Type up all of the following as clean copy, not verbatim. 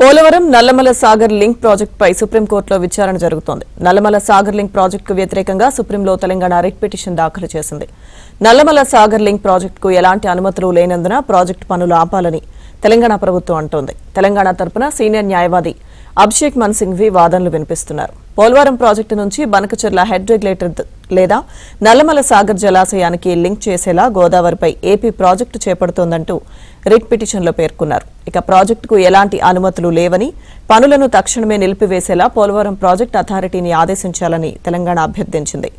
Polavaram Nallamala Sagar link ప్రాజెక్టుపై సుప్రీంకోర్టులో విచారణ జరుగుతోంది. నల్లమల సాగర్ లింక్ ప్రాజెక్టుకు వ్యతిరేకంగా సుప్రీంలో తెలంగాణ రిట్ పిటిషన్ దాఖలు చేసింది. నల్లమల సాగర్ లింక్ ప్రాజెక్టుకు ఎలాంటి అనుమతులు లేనందున ప్రాజెక్టు పనులు ఆపాలని తెలంగాణ ప్రభుత్వం అంటోంది. తెలంగాణ తరపున సీనియర్ న్యాయవాది అభిషేక్ మను సింఘ్వి వాదనలు వినిపిస్తున్నారు. పోలవరం ప్రాజెక్టు నుంచి బనకచెర్ల హెడ్ రెగ్యులేటర్ లేదా నల్లమల సాగర్ జలాశయానికి లింక్ చేసేలా గోదావరిపై ఏపీ ప్రాజెక్టు చేపడుతోందంటూ రిట్ పిటిషన్లో పేర్కొన్నారు. ఇక ప్రాజెక్టుకు ఎలాంటి అనుమతులు లేవని, పనులను తక్షణమే నిలిపివేసేలా పోలవరం ప్రాజెక్టు అథారిటీని ఆదేశించాలని తెలంగాణ అభ్యర్థించింది.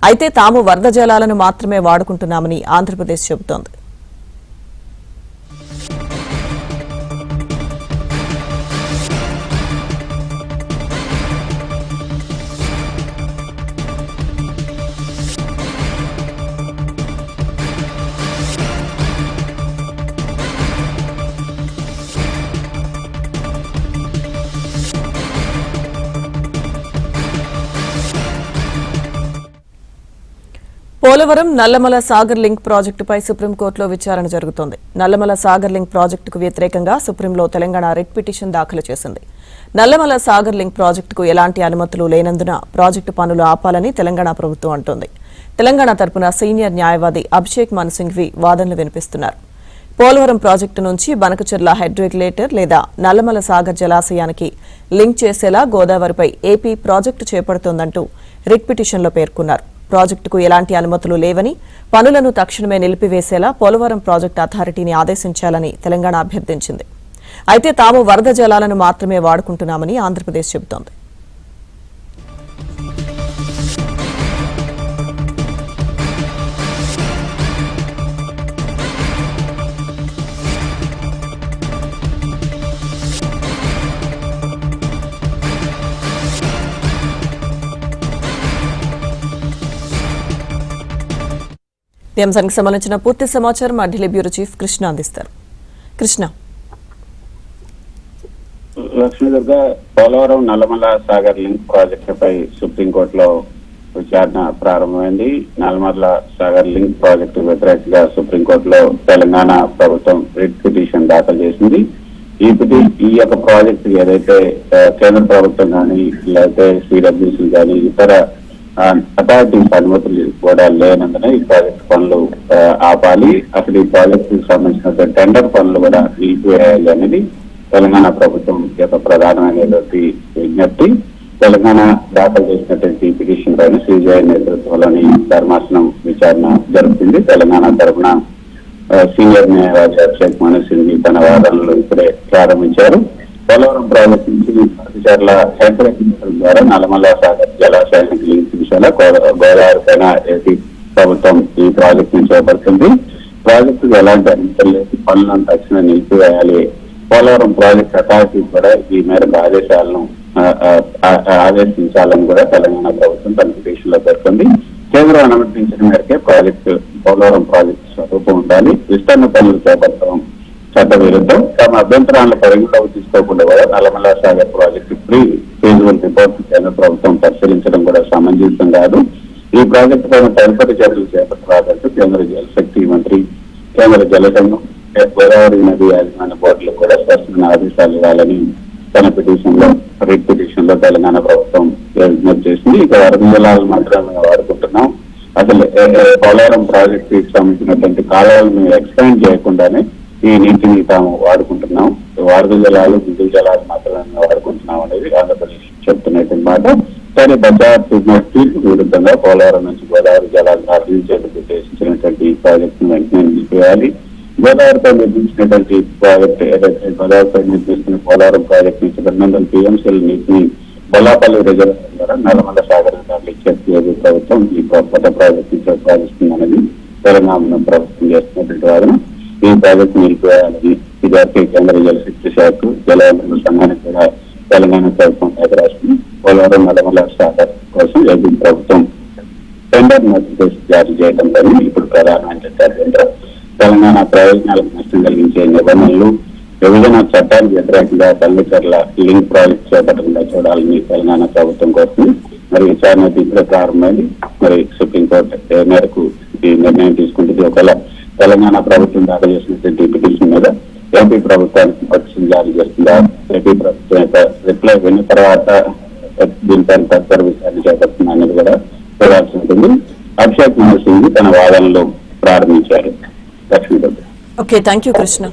అయితే తాము వరద జలాలను మాత్రమే వాడుకుంటున్నామని ఆంధ్రప్రదేశ్ చెబుతోంది. పోలవరం నల్లమల సాగర్ లింక్ ప్రాజెక్టుపై సుప్రీంకోర్టులో విచారణ జరుగుతోంది. నల్లమల సాగర్ లింక్ ప్రాజెక్టుకు వ్యతిరేకంగా సుప్రీంలో తెలంగాణ రిట్ పిటిషన్ దాఖలు చేసింది. నల్లమల సాగర్ లింక్ ప్రాజెక్టుకు ఎలాంటి అనుమతులు లేనందున ప్రాజెక్టు పనులు ఆపాలని తెలంగాణ ప్రభుత్వం అంటోంది. తెలంగాణ తరపున సీనియర్ న్యాయవాది అభిషేక్ మను సింఘ్వి వాదనలు వినిపిస్తున్నారు. పోలవరం ప్రాజెక్టు నుంచి బనకచెర్ల హెడ్ రెగ్యులేటర్ లేదా నల్లమల సాగర్ జలాశయానికి లింక్ చేసేలా గోదావరిపై ఏపీ ప్రాజెక్టు చేపడుతోందంటూ రిట్ పిటిషన్లో పేర్కొన్నారు. ప్రాజెక్టుకు ఎలాంటి అనుమతులు లేవని, పనులను తక్షణమే నిలిపివేసేలా పోలవరం ప్రాజెక్టు అథారిటీని ఆదేశించాలని తెలంగాణ అభ్యర్థించింది. అయితే తాము వరద జలాలను మాత్రమే వాడుకుంటున్నామని ఆంధ్రప్రదేశ్ చెబుతోంది. ఈ అంశానికి సంబంధించిన పూర్తి సమాచారం మా ఢిల్లీ బ్యూరో చీఫ్ కృష్ణ అందిస్తారు. కృష్ణ. లక్ష్మీదుర్గ, పోలవరం నల్లమల సాగర్ లింక్ ప్రాజెక్టుపై సుప్రీంకోర్టులో విచారణ ప్రారంభమైంది. నల్లమల సాగర్ లింక్ ప్రాజెక్టు వ్యతిరేకంగా సుప్రీంకోర్టులో తెలంగాణ ప్రభుత్వం రిట్ పిటిషన్ దాఖలు చేసింది. ఈ యొక్క ప్రాజెక్టు ఏదైతే కేంద్ర ప్రభుత్వం కానీ లేకపోతే సిడబ్ల్యూసీ కానీ ఇతర అథారిటీస్ అనుమతులు కూడా లేనందున ఈ ప్రాజెక్టు పనులు ఆపాలి, అసలు ఈ ప్రాజెక్టు సంబంధించిన టెండర్ పనులు కూడా నిలిపివేయాలి అనేది తెలంగాణ ప్రభుత్వం యొక్క ప్రధానమైనటువంటి విజ్ఞప్తి. తెలంగాణ దాఖలు చేసినటువంటి పిటిషన్ పైన సిబిఐ నేతృత్వంలోని ధర్మాసనం విచారణ జరుగుతుంది. తెలంగాణ తరఫున సీనియర్ న్యాయవాది అభిషేక్ మను సింఘ్వి తన వాదనలు ఇప్పుడే ప్రారంభించారు. పోలవరం ప్రాజెక్టు నుంచి బనకచెర్ల హెడ్ రెగ్యులేటర్ ద్వారా నల్లమల సాగర్ జలాశయానికి లింక్ విషయంలో గోదావరి పైన ఏపీ ప్రభుత్వం ఈ ప్రాజెక్టును చేపడుతుంది. ప్రాజెక్టుకు ఎలాంటి అనుమతులు లేదు, పనులను తక్షణం నిలిపివేయాలి. పోలవరం ప్రాజెక్టు అథారిటీ కూడా ఈ మేరకు ఆదేశించాలని కూడా తెలంగాణ ప్రభుత్వం తన పిటిషన్ లో పేర్కొంది. కేంద్రం అనుమతించిన మేరకే ప్రాజెక్టు పోలవరం ప్రాజెక్టు స్వరూపం ఉండాలి. విస్తరణ పనులు చేపట్టడం చట్ట విరుద్ధం. తమ అభ్యంతరాలను పరిగణలోకి తీసుకోకుండా కూడా Nallamala Sagar project pre feasible report కేంద్ర ప్రభుత్వం పరిశీలించడం కూడా సమంజసం కాదు. ఈ ప్రాజెక్టు పైన తదుపరి చర్యలు చేపట్టరాదంటూ కేంద్ర జలశక్తి మంత్రి, కేంద్ర జలసంఘం, గోదావరి నది యాజమాన్య బోర్డులకు కూడా స్పష్టమైన ఆదేశాలు ఇవ్వాలని తన రిట్ పిటిషన్ లో తెలంగాణ ప్రభుత్వం విజ్ఞప్తి చేసింది. ఇక వరద జలాలు మాత్రమే వాడుకుంటున్నాం, అసలు పోలవరం ప్రాజెక్టు సంబంధించినటువంటి కాలువలను ఎక్స్పాండ్ చేయకుండానే ఈ నీటిని తాము వాడుకుంటున్నాం, వరద జలాలు విద్యుత్ జలాలు మాత్రమే వాడుకుంటున్నాం అనేది ఆంధ్రప్రదేశ్ చెప్తున్నటువంటి మాట. కానీ బజార్ తీర్పు విరుద్ధంగా పోలవరం నుంచి గోదావరి జలాలు తరలించేందుకు ఉద్దేశించినటువంటి ఈ ప్రాజెక్టును వెంటనే నిలిపివేయాలి. గోదావరిపై నిర్మించినటువంటి ప్రాజెక్టు ఏదైతే గోదావరిపై నిర్మిస్తున్న పోలవరం ప్రాజెక్టు నుంచి 200 టీఎంసీల నీటిని బొల్లాపల్లి రిజర్వాయర్ ద్వారా నల్లమల సాగర్ ఇచ్చేది ప్రభుత్వం ఈ కొత్త ప్రాజెక్టు ప్రతిపాదిస్తుందనేది తెలంగాణ ప్రభుత్వం చేస్తున్నటువంటి వాదన. ఈ ప్రాజెక్టు నిలిపివేయాలని ఇదివరకు కేంద్ర జలశక్తి శాఖ, జలవనరుల సంఘానికి కూడా తెలంగాణ ప్రభుత్వం రాష్ట్రం పోలవరం నల్లమల సాగర్ కోసం ఏపీ ప్రభుత్వం టెండర్ నోటిఫికేషన్ జారీ చేయడంలోని ఇప్పుడు ప్రధానమైన అభ్యంతరం తెలంగాణ ప్రయోజనాలకు నష్టం కలిగించే నిబంధనలు, విభజన చట్టానికి వ్యతిరేకంగా బనకచెర్ల లింక్ ప్రాజెక్టు చేపట్టకుండా చూడాలని తెలంగాణ ప్రభుత్వం కోరుతుంది. మరి విచారణ ఇప్పుడే ప్రారంభమైంది. మరి సుప్రీంకోర్టు ఏ మేరకు ఈ నిర్ణయం తీసుకుంటుంది, ఒకవేళ తెలంగాణ ప్రభుత్వం దాఖలు చేసినటువంటి పిటిషన్ మీద ఏపీ ప్రభుత్వానికి నోటీసులు జారీ చేస్తుందా, ఏపీ ప్రభుత్వం యొక్క రిప్లై విన్న తర్వాత దీనిపై తదుపరి విచారణ చేపడుతుంది అనేది కూడా చూడాల్సి ఉంటుంది. అభిషేక్ మను సింగ్ తన వాదనలు ప్రారంభించారు. Lakshmidevi. Okay, thank you Krishna.